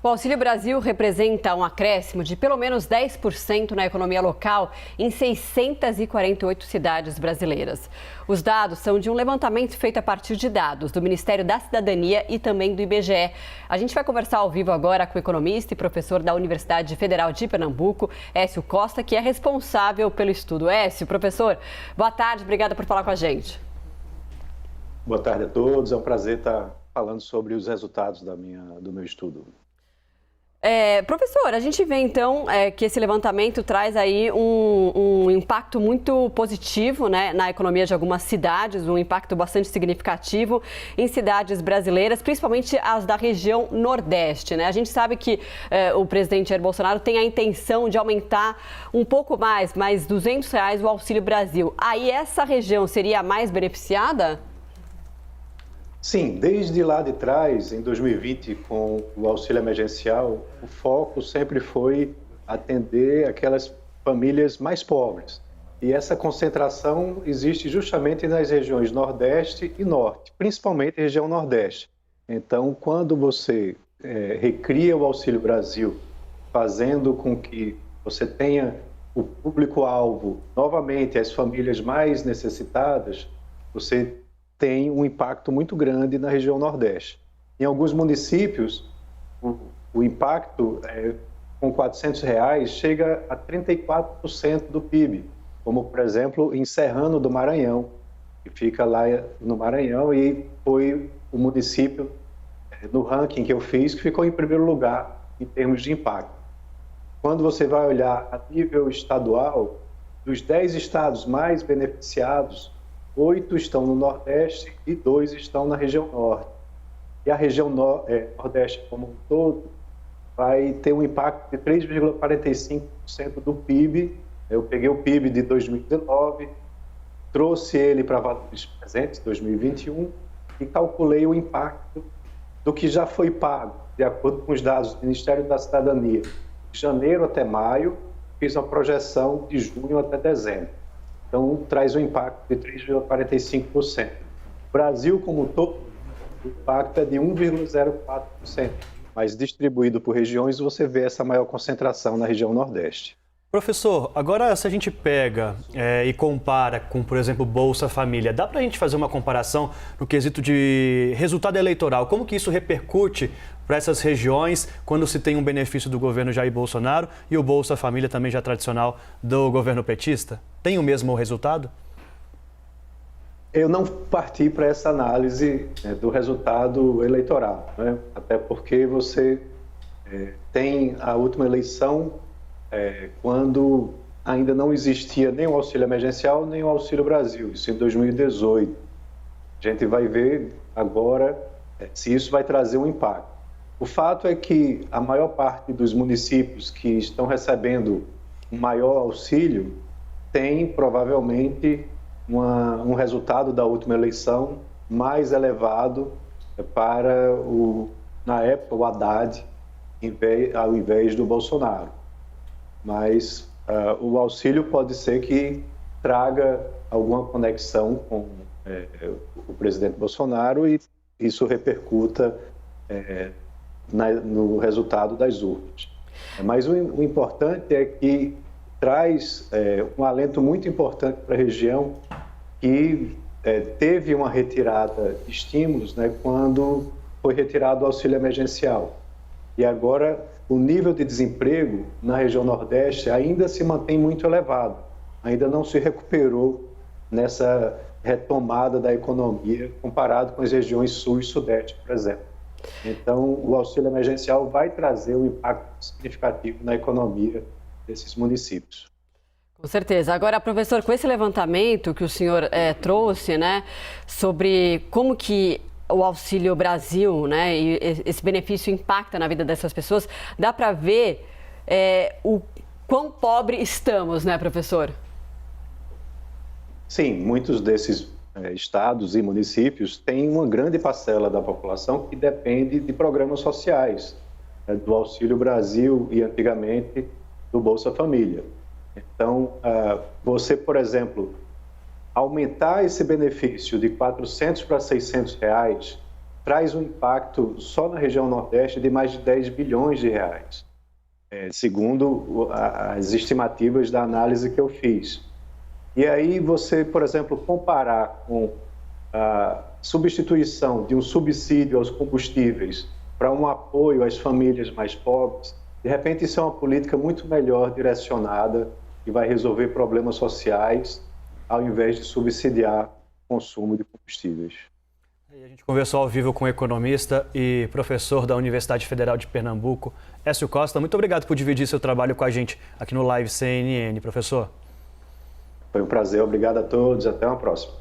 O Auxílio Brasil representa um acréscimo de pelo menos 10% na economia local em 648 cidades brasileiras. Os dados são de um levantamento feito a partir de dados do Ministério da Cidadania e também do IBGE. A gente vai conversar ao vivo agora com o economista e professor da Universidade Federal de Pernambuco, Écio Costa, que é responsável pelo estudo. Écio, professor, boa tarde, obrigada por falar com a gente. Boa tarde a todos, é um prazer estar falando sobre os resultados do meu estudo. Professor, a gente vê então que esse levantamento traz aí um impacto muito positivo, né, na economia de algumas cidades, um impacto bastante significativo em cidades brasileiras, principalmente as da região Nordeste, né? A gente sabe que o presidente Jair Bolsonaro tem a intenção de aumentar um pouco mais R$200 o Auxílio Brasil. Aí essa região seria a mais beneficiada? Sim, desde lá de trás, em 2020, com o auxílio emergencial, o foco sempre foi atender aquelas famílias mais pobres. E essa concentração existe justamente nas regiões Nordeste e Norte, principalmente a região Nordeste. Então, quando você recria o Auxílio Brasil, fazendo com que você tenha o público-alvo, novamente, as famílias mais necessitadas, você tem um impacto muito grande na região Nordeste. Em alguns municípios, o impacto com R$400 chega a 34% do PIB, como, por exemplo, em Serrano do Maranhão, que fica lá no Maranhão e foi o município, no ranking que eu fiz, que ficou em primeiro lugar em termos de impacto. Quando você vai olhar a nível estadual, dos 10 estados mais beneficiados, 8 estão no Nordeste e 2 estão na região Norte. E a região Nordeste como um todo vai ter um impacto de 3,45% do PIB. Eu peguei o PIB de 2019, trouxe ele para valores presentes, 2021, e calculei o impacto do que já foi pago, de acordo com os dados do Ministério da Cidadania. De janeiro até maio, fiz uma projeção de junho até dezembro. Então, traz um impacto de 3,45%. O Brasil, como um todo, o impacto é de 1,04%, mas distribuído por regiões, você vê essa maior concentração na região Nordeste. Professor, agora se a gente pega e compara com, por exemplo, Bolsa Família, dá para a gente fazer uma comparação no quesito de resultado eleitoral? Como que isso repercute para essas regiões quando se tem um benefício do governo Jair Bolsonaro e o Bolsa Família também já tradicional do governo petista? Tem o mesmo resultado? Eu não parti para essa análise do resultado eleitoral, né? Até porque você tem a última eleição quando ainda não existia nem o auxílio emergencial, nem o Auxílio Brasil, isso em 2018. A gente vai ver agora se isso vai trazer um impacto. O fato é que a maior parte dos municípios que estão recebendo um maior auxílio tem provavelmente um resultado da última eleição mais elevado para, na época, o Haddad, ao invés do Bolsonaro. Mas o auxílio pode ser que traga alguma conexão com o presidente Bolsonaro e isso repercuta no resultado das urnas. Mas o importante é que traz um alento muito importante para a região que teve uma retirada de estímulos, né, quando foi retirado o auxílio emergencial. E agora o nível de desemprego na região Nordeste ainda se mantém muito elevado, ainda não se recuperou nessa retomada da economia comparado com as regiões Sul e Sudeste, por exemplo. Então, o auxílio emergencial vai trazer um impacto significativo na economia desses municípios. Com certeza. Agora, professor, com esse levantamento que o senhor trouxe, né, sobre como que o Auxílio Brasil, né, e esse benefício impacta na vida dessas pessoas, dá para ver o quão pobre estamos, né, professor? Sim, muitos desses estados e municípios têm uma grande parcela da população que depende de programas sociais, do Auxílio Brasil e, antigamente, do Bolsa Família. Então, você, por exemplo, aumentar esse benefício de R$400 para R$600 traz um impacto só na região Nordeste de mais de 10 bilhões de reais, segundo as estimativas da análise que eu fiz. E aí você, por exemplo, comparar com a substituição de um subsídio aos combustíveis para um apoio às famílias mais pobres, de repente isso é uma política muito melhor direcionada e vai resolver problemas sociais ao invés de subsidiar o consumo de combustíveis. A gente conversou ao vivo com o economista e professor da Universidade Federal de Pernambuco, Écio Costa. Muito obrigado por dividir seu trabalho com a gente aqui no Live CNN, professor. Foi um prazer, obrigado a todos, até uma próxima.